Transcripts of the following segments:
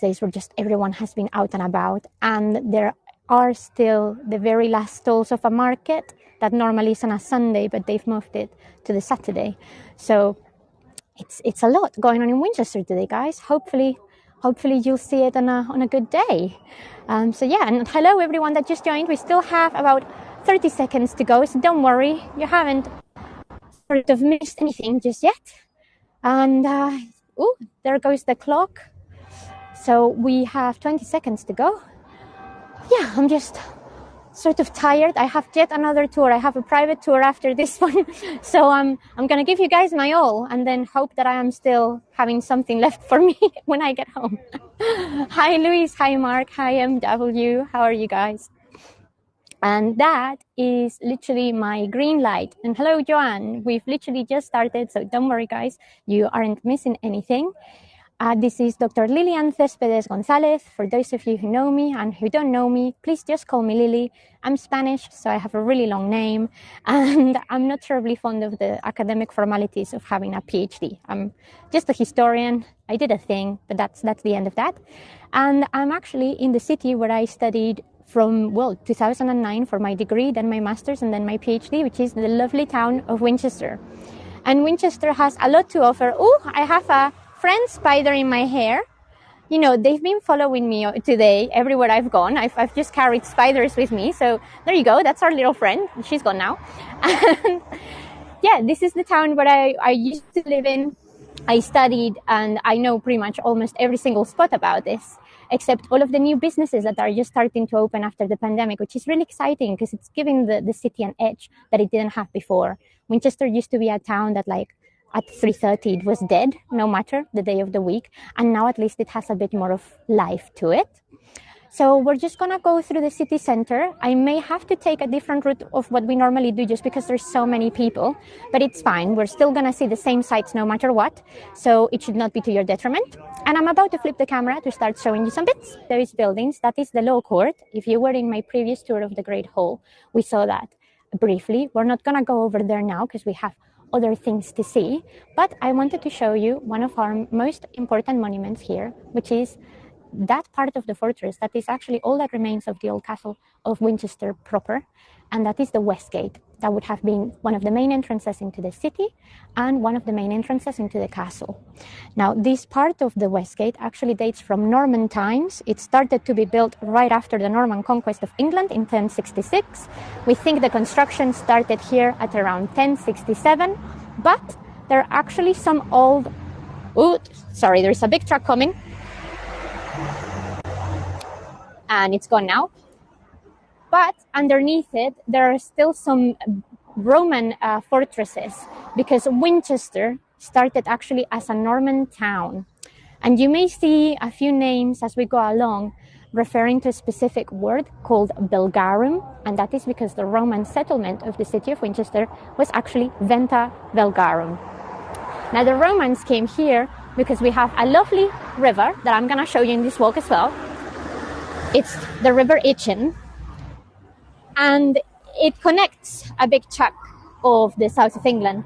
days where just everyone has been out and about, and there are still the very last stalls of a market that normally is on a Sunday, but they've moved it to the Saturday. So it's a lot going on in Winchester today, guys. Hopefully you'll see it on a good day. So yeah, and hello everyone that just joined. We still have about 30 seconds to go, so don't worry, you haven't sort of missed anything just yet. And there goes the clock. So we have 20 seconds to go. Yeah, I'm just sort of tired. I have yet another tour. I have a private tour after this one. So I'm going to give you guys my all and then hope that I am still having something left for me when I get home. Hi, Luis. Hi, Mark. Hi, MW. How are you guys? And that is literally my green light. And hello, Joanne. We've literally just started, so don't worry, guys. You aren't missing anything. This is Dr. Lilian Céspedes González. For those of you who know me and who don't know me, please just call me Lily. I'm Spanish, so I have a really long name, and I'm not terribly fond of the academic formalities of having a PhD. I'm just a historian. I did a thing, but that's the end of that. And I'm actually in the city where I studied from, 2009 for my degree, then my master's, and then my PhD, which is the lovely town of Winchester. And Winchester has a lot to offer. Oh, I have a friend spider in my hair. You know, they've been following me today everywhere I've gone. I've just carried spiders with me. So there you go. That's our little friend. She's gone now. And yeah, this is the town where I used to live in. I studied, and I know pretty much almost every single spot about this, except all of the new businesses that are just starting to open after the pandemic, which is really exciting because it's giving the city an edge that it didn't have before. Winchester used to be a town that, like, at 3:30 it was dead, no matter the day of the week, and now at least it has a bit more of life to it. So we're just gonna go through the city center. I may have to take a different route of what we normally do just because there's so many people, but it's fine. We're still gonna see the same sights no matter what, so it should not be to your detriment. And I'm about to flip the camera to start showing you some bits. Those buildings, that is the Law Court. If you were in my previous tour of the Great Hall, we saw that briefly. We're not gonna go over there now because we have other things to see, but I wanted to show you one of our most important monuments here, which is that part of the fortress that is actually all that remains of the old castle of Winchester proper, and that is the Westgate. That would have been one of the main entrances into the city and one of the main entrances into the castle. Now, this part of the Westgate actually dates from Norman times. It started to be built right after the Norman conquest of England in 1066. We think the construction started here at around 1067, but there are actually some old... Oh, sorry, there's a big truck coming. And it's gone now. But underneath it, there are still some Roman fortresses, because Winchester started actually as a Norman town. And you may see a few names as we go along referring to a specific word called Belgarum, and that is because the Roman settlement of the city of Winchester was actually Venta Belgarum. Now, the Romans came here because we have a lovely river that I'm going to show you in this walk as well. It's the River Itchen, and it connects a big chunk of the south of England.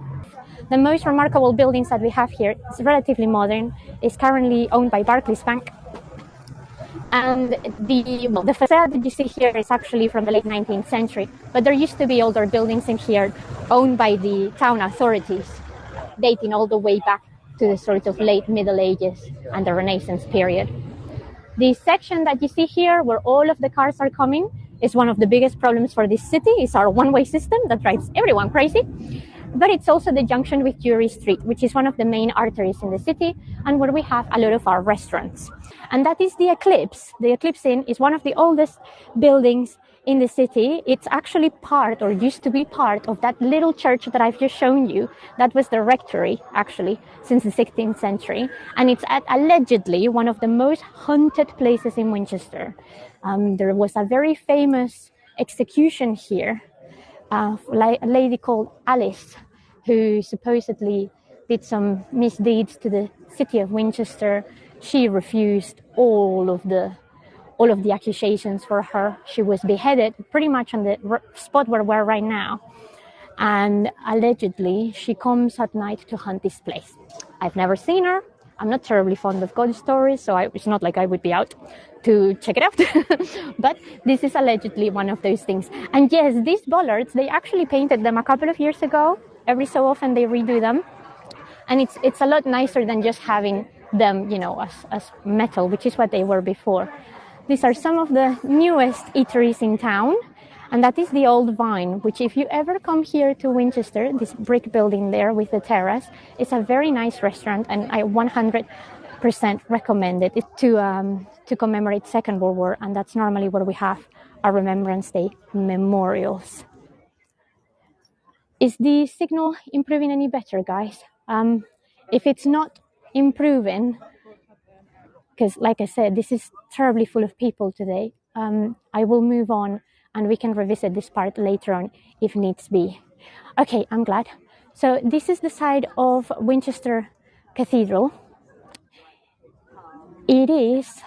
The most remarkable buildings that we have here is relatively modern. It's currently owned by Barclays Bank. And the facade that you see here is actually from the late 19th century. But there used to be older buildings in here owned by the town authorities, dating all the way back to the sort of late Middle Ages and the Renaissance period. The section that you see here, where all of the cars are coming, is one of the biggest problems for this city. It's our one-way system that drives everyone crazy. But it's also the junction with Drury Street, which is one of the main arteries in the city and where we have a lot of our restaurants. And that is the Eclipse. The Eclipse Inn is one of the oldest buildings in the city. It's actually part, or used to be part, of that little church that I've just shown you. That was the rectory, actually, since the 16th century. And it's allegedly one of the most haunted places in Winchester. There was a very famous execution here, a lady called Alice, who supposedly did some misdeeds to the city of Winchester. She refused all of the accusations for her. She was beheaded pretty much on the spot where we're right now. And allegedly, she comes at night to haunt this place. I've never seen her. I'm not terribly fond of ghost stories, so it's not like I would be out to check it out. But this is allegedly one of those things. And yes, these bollards, they actually painted them a couple of years ago. Every so often they redo them. And it's a lot nicer than just having them, as metal, which is what they were before. These are some of the newest eateries in town. And that is the Old Vine, which if you ever come here to Winchester, this brick building there with the terrace, it's a very nice restaurant, and I 100% recommend it. It's to commemorate Second World War, and that's normally where we have our Remembrance Day memorials. Is the signal improving any better, guys? If it's not improving, because like I said, this is terribly full of people today, I will move on and we can revisit this part later on if needs be. Okay, I'm glad. So this is the side of Winchester Cathedral. It is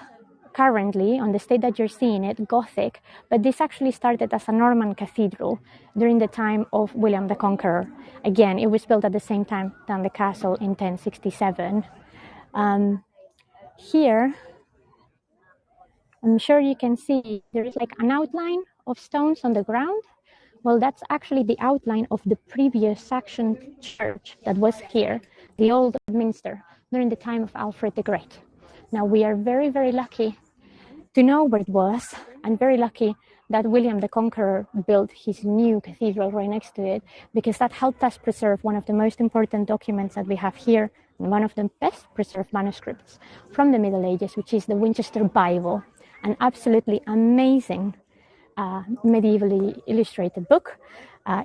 currently, on the state that you're seeing it, Gothic, but this actually started as a Norman cathedral during the time of William the Conqueror. Again, it was built at the same time than the castle in 1067. Here, I'm sure you can see there is like an outline of stones on the ground. Well, that's actually the outline of the previous Saxon church that was here, the old minster, during the time of Alfred the Great. Now, we are very, very lucky to know where it was, and very lucky that William the Conqueror built his new cathedral right next to it, because that helped us preserve one of the most important documents that we have here, and one of the best preserved manuscripts from the Middle Ages, which is the Winchester Bible, an absolutely amazing medievally illustrated book.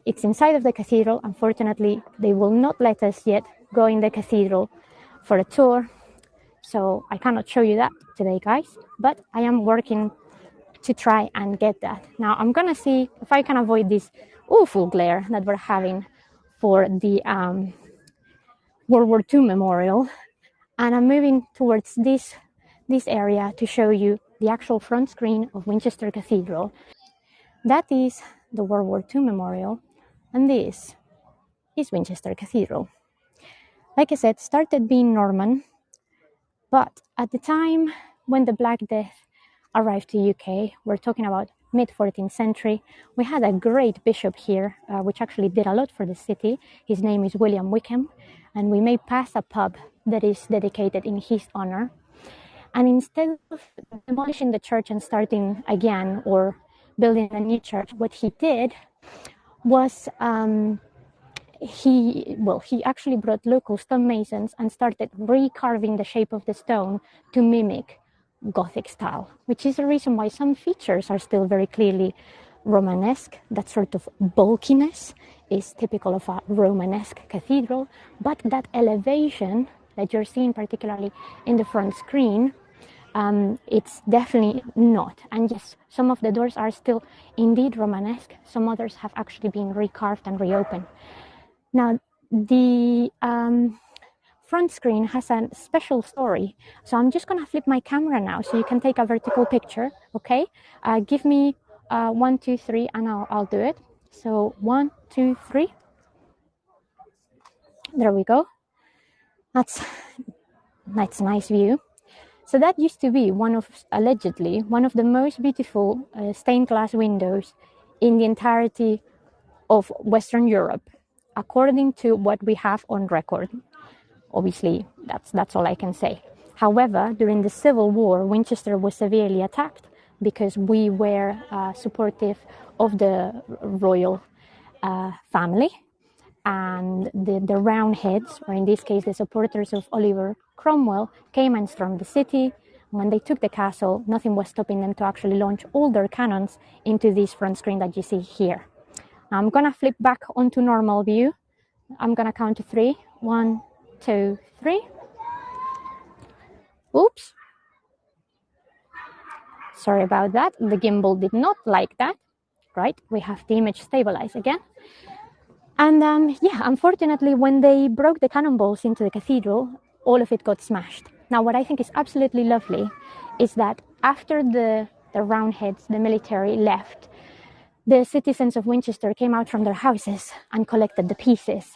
It's inside of the cathedral. Unfortunately, they will not let us yet go in the cathedral for a tour, so I cannot show you that today, guys, but I am working to try and get that. Now, I'm gonna see if I can avoid this awful glare that we're having for the World War II memorial, and I'm moving towards this area to show you the actual front screen of Winchester Cathedral. That is the World War II memorial, and this is Winchester Cathedral. Like I said, started being Norman, but at the time when the Black Death arrived to UK, we're talking about mid-14th century, we had a great bishop here, which actually did a lot for the city. His name is William Wickham, and we may pass a pub that is dedicated in his honor. And instead of demolishing the church and starting again or building a new church, what he did was he actually brought local stonemasons and started recarving the shape of the stone to mimic Gothic style, which is the reason why some features are still very clearly Romanesque. That sort of bulkiness is typical of a Romanesque cathedral, but that elevation that you're seeing particularly in the front screen, it's definitely not. And yes, some of the doors are still indeed Romanesque, some others have actually been recarved and reopened. Now, the front screen has a special story, so I'm just gonna flip my camera now so you can take a vertical picture, okay? Give me 1, 2, 3, and I'll do it. So 1, 2, 3. There we go. That's a nice view. So that used to be allegedly one of the most beautiful stained glass windows in the entirety of Western Europe, according to what we have on record. Obviously, that's all I can say. However, during the Civil War, Winchester was severely attacked because we were supportive of the royal family, and the Roundheads, or in this case the supporters of Oliver Cromwell, came and stormed the city. When they took the castle, nothing was stopping them to actually launch all their cannons into this front screen that you see here. Now I'm gonna flip back onto normal view. I'm gonna count to 3. 1, 2, 3. Oops. Sorry about that. The gimbal did not like that. Right? We have the image stabilized again. And unfortunately, when they broke the cannonballs into the cathedral, all of it got smashed. Now, what I think is absolutely lovely is that after the Roundheads, the military left, the citizens of Winchester came out from their houses and collected the pieces.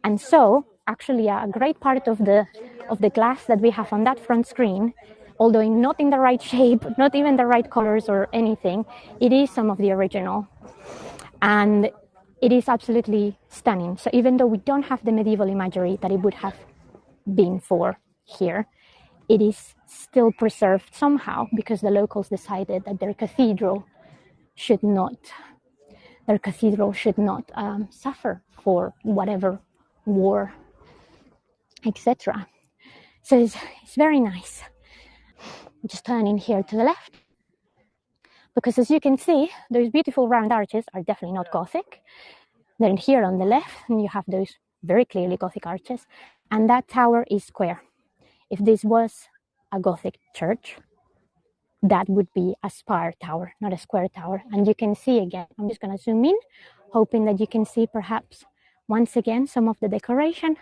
And so, actually a great part of the glass that we have on that front screen, although not in the right shape, not even the right colors or anything, it is some of the original. And it is absolutely stunning. So even though we don't have the medieval imagery that it would have been for here, it is still preserved somehow because the locals decided that their cathedral should not suffer for whatever war, etc. So it's very nice. Just turning here to the left, because as you can see, those beautiful round arches are definitely not Gothic. They're here on the left, and you have those very clearly Gothic arches, and that tower is square. If this was a Gothic church, that would be a spire tower, not a square tower. And you can see again, I'm just going to zoom in, hoping that you can see perhaps once again some of the decoration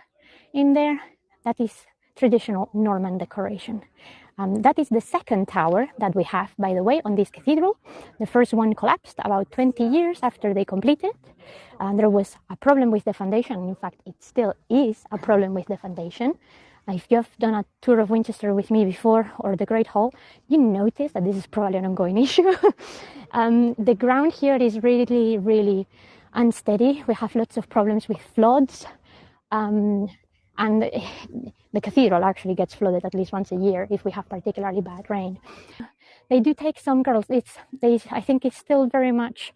in there. That is traditional Norman decoration. That is the second tower that we have, by the way, on this cathedral. The first one collapsed about 20 years after they completed. There was a problem with the foundation. In fact, it still is a problem with the foundation. If you've done a tour of Winchester with me before, or the Great Hall, you notice that this is probably an ongoing issue. The ground here is really, really unsteady. We have lots of problems with floods. And the cathedral actually gets flooded at least once a year if we have particularly bad rain. They do take some girls. I think it's still very much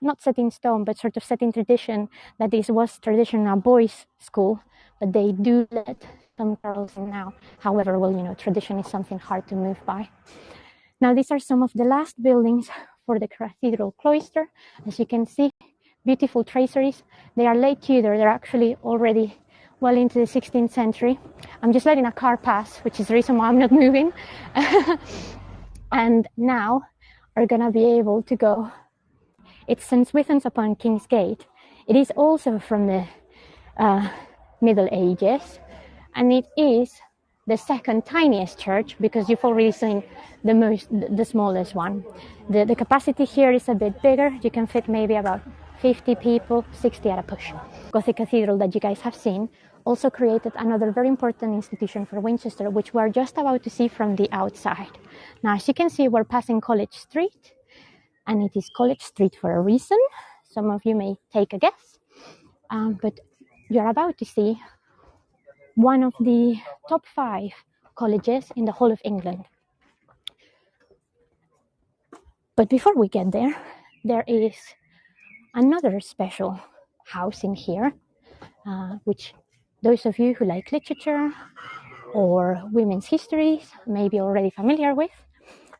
not set in stone, but sort of set in tradition that this was traditional boys' school, but they do let some girls in now. However, well, tradition is something hard to move by. Now, these are some of the last buildings for the cathedral cloister. As you can see, beautiful traceries. They are late Tudor. They're actually already well into the 16th century. I'm just letting a car pass, which is the reason why I'm not moving. And now are going to be able to go. It's St. Swithin's upon King's Gate. It is also from the Middle Ages, and it is the second tiniest church because you've already seen the smallest one. The capacity here is a bit bigger. You can fit maybe about 50 people, 60 at a push. Gothic cathedral that you guys have seen also created another very important institution for Winchester, which we're just about to see from the outside. Now, as you can see, we're passing College Street, and it is College Street for a reason. Some of you may take a guess, but you're about to see one of the top 5 colleges in the whole of England. But before we get there, there is another special house in here, which those of you who like literature or women's histories may be already familiar with,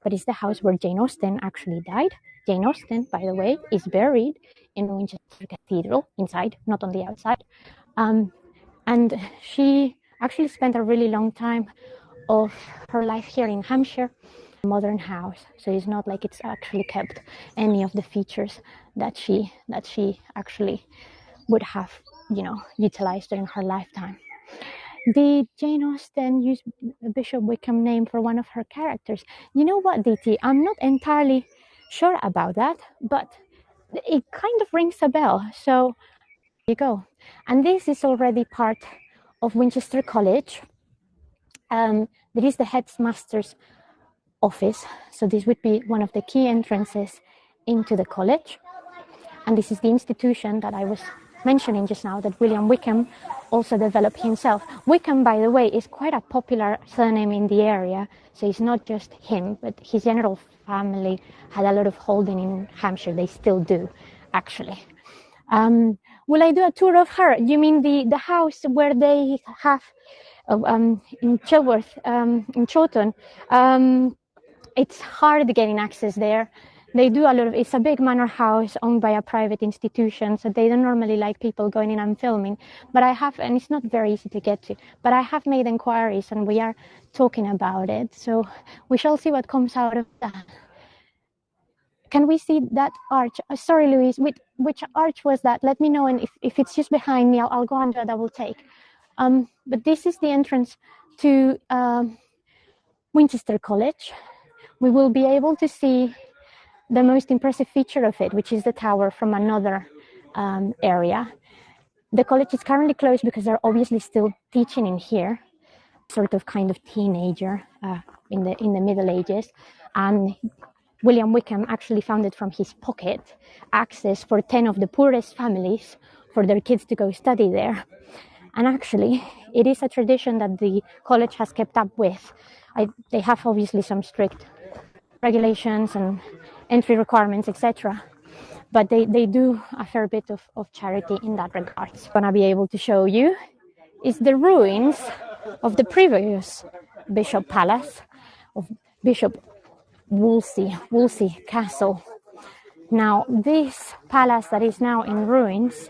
but it's the house where Jane Austen actually died. Jane Austen, by the way, is buried in Winchester Cathedral, inside, not on the outside. And she actually spent a really long time of her life here in Hampshire. Modern house, so it's not like it's actually kept any of the features that she actually would have utilized during her lifetime. Did Jane Austen use Bishop Wickham name for one of her characters? You know what, DT, I'm not entirely sure about that, but it kind of rings a bell. So there you go. And this is already part of Winchester College. There is the headmaster's office, so this would be one of the key entrances into the college, and this is the institution that I was mentioning just now that William Wickham also developed himself. Wickham, by the way, is quite a popular surname in the area, so it's not just him, but his general family had a lot of holding in Hampshire. They still do, actually. Will I do a tour of her? You mean the house where they have in Chilworth, in Chawton? It's hard getting access there. They do a lot of, it's a big manor house owned by a private institution, so they don't normally like people going in and filming. But I have, and it's not very easy to get to, but I have made inquiries and we are talking about it. So we shall see what comes out of that. Can we see that arch? Sorry, Louise, which arch was that? Let me know, and if it's just behind me, I'll go and do a double take. But this is the entrance to Winchester College. We will be able to see the most impressive feature of it, which is the tower from another area. The college is currently closed because they're obviously still teaching in here, sort of kind of teenager in the Middle Ages, and William Wickham actually founded from his pocket access for 10 of the poorest families for their kids to go study there. And actually, it is a tradition that the college has kept up with. They have obviously some strict regulations and entry requirements, etc. But they do a fair bit of charity in that regard. What I'm going to be able to show you is the ruins of the previous Bishop Palace, of Bishop Wolsey Castle. Now, this palace that is now in ruins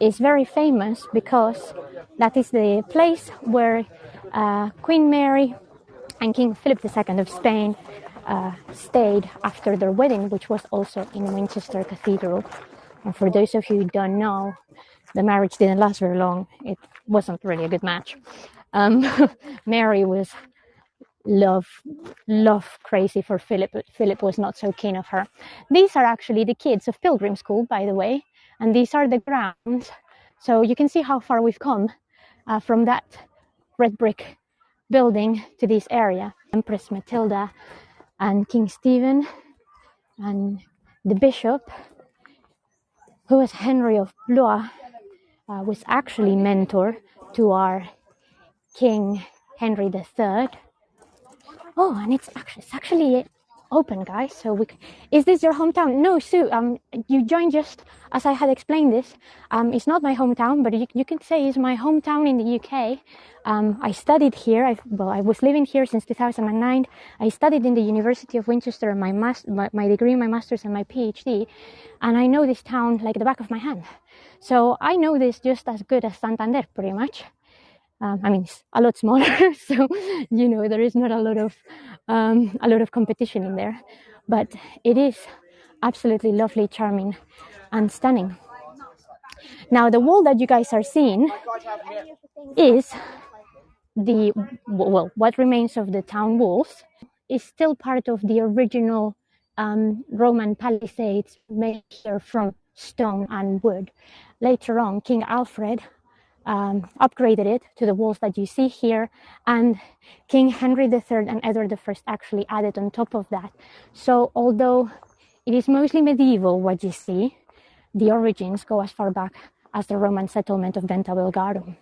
is very famous because that is the place where Queen Mary and King Philip II of Spain stayed after their wedding, which was also in Winchester Cathedral. And for those of you who don't know, the marriage didn't last very long. It wasn't really a good match. Mary was love crazy for Philip, but Philip was not so keen of her. These are actually the kids of Pilgrim School, by the way, and these are the grounds. So you can see how far we've come from that red brick building to this area. Empress Matilda and King Stephen and the bishop, who was Henry of Blois, was actually mentor to our King Henry III. Oh, and it's actually open, guys. So is this your hometown? No, Sue. You joined just as I had explained this. It's not my hometown, but you can say it's my hometown in the UK. I studied here. I was living here since 2009. I studied in the University of Winchester, my degree, my master's, and my PhD, and I know this town like the back of my hand. So I know this just as good as Santander, pretty much. I mean, it's a lot smaller, so there is not a lot of competition in there, but it is absolutely lovely, charming, and stunning. Now, the wall that you guys are seeing is what remains of the town walls is still part of the original Roman palisades made here from stone and wood. Later on, King Alfred upgraded it to the walls that you see here, and King Henry III and Edward I actually added on top of that. So although it is mostly medieval what you see, the origins go as far back as the Roman settlement of Venta Belgaro.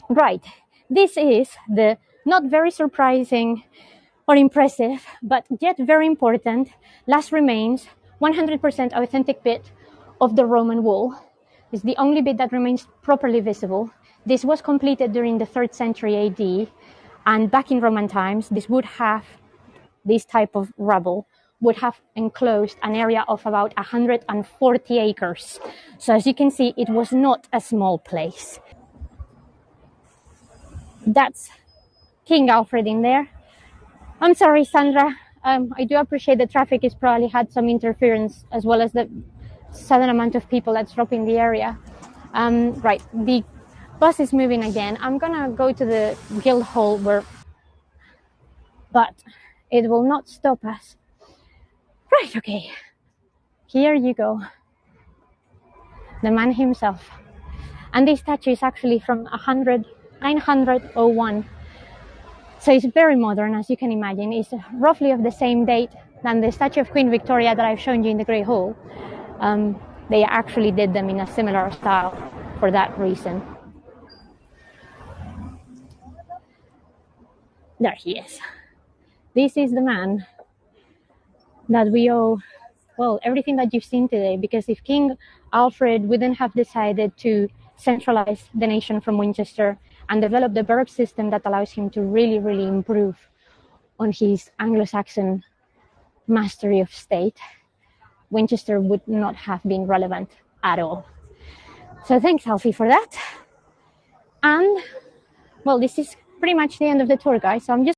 Right, this is the not very surprising or impressive, but yet very important last remains 100% authentic bit of the Roman wall. It's the only bit that remains properly visible. This was completed during the 3rd century AD, and back in Roman times, this type of rubble would have enclosed an area of about 140 acres. So as you can see, it was not a small place. That's King Alfred in there. I'm sorry, Sandra. I do appreciate the traffic has probably had some interference, as well as the sudden amount of people that's dropping the area. Right, the bus is moving again. I'm gonna go to the Guildhall but it will not stop us. Right, okay. Here you go. The man himself. And this statue is actually from 901. So it's very modern, as you can imagine. It's roughly of the same date than the statue of Queen Victoria that I've shown you in the Great Hall. They actually did them in a similar style for that reason. There he is. This is the man that we owe, everything that you've seen today, because if King Alfred wouldn't have decided to centralize the nation from Winchester and develop the burgh system that allows him to really, really improve on his Anglo-Saxon mastery of state, Winchester would not have been relevant at all. So thanks, Alfie, for that. And, this is pretty much the end of the tour, guys. So I'm just